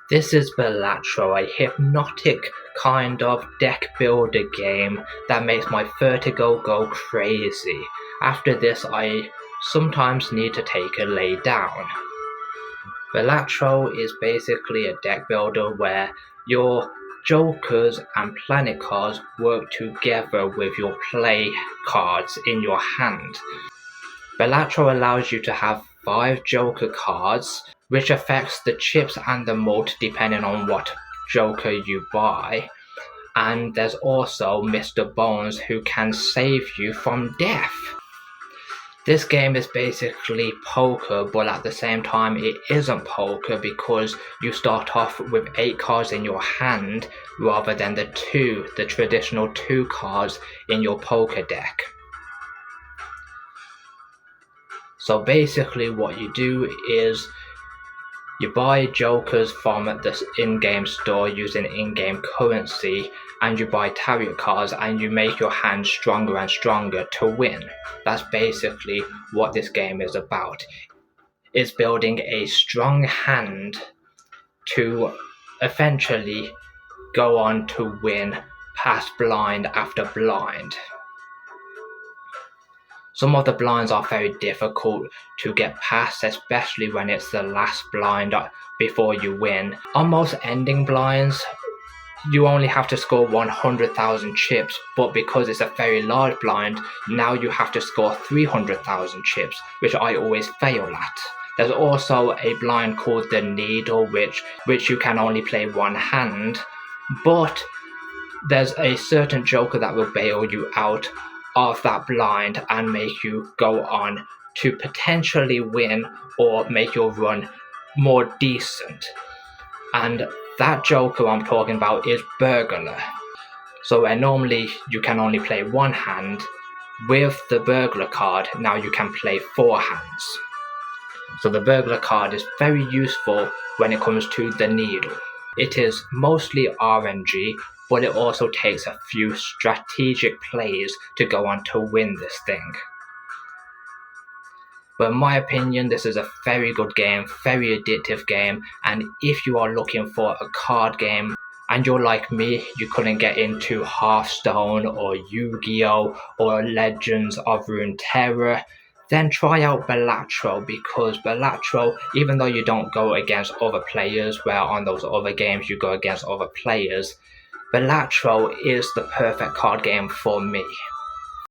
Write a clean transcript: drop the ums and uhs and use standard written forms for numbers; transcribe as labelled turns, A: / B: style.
A: This is Balatro, a hypnotic kind of deck builder game that makes my vertigo go crazy. After this, I sometimes need to take a lay down. Balatro is basically a deck builder where your jokers and planet cards work together with your play cards in your hand. Balatro allows you to have 5 joker cards, which affects the chips and the mult depending on what joker you buy. And there's also Mr. Bones who can save you from death. This game is basically poker, but at the same time it isn't poker because you start off with 8 cards in your hand rather than the traditional 2 cards in your poker deck. So basically what you do is you buy jokers from the in-game store using in-game currency, and you buy tarot cards and you make your hand stronger and stronger to win. That's basically what this game is about. It's building a strong hand to eventually go on to win past blind after blind. Some of the blinds are very difficult to get past, especially when it's the last blind before you win. On most ending blinds, you only have to score 100,000 chips, but because it's a very large blind, now you have to score 300,000 chips, which I always fail at. There's also a blind called the Needle, which you can only play one hand, but there's a certain joker that will bail you out of that blind and make you go on to potentially win or make your run more decent. And that joker I'm talking about is Burglar. So where normally you can only play one hand, with the Burglar card now you can play 4 hands. So the Burglar card is very useful when it comes to the Needle. It is mostly RNG, but it also takes a few strategic plays to go on to win this thing. But in my opinion, this is a very good game, very addictive game, and if you are looking for a card game and you're like me, you couldn't get into Hearthstone or Yu-Gi-Oh! Or Legends of Runeterra, then try out Balatro, because Balatro, even though you don't go against other players, where on those other games you go against other players, Balatro is the perfect card game for me.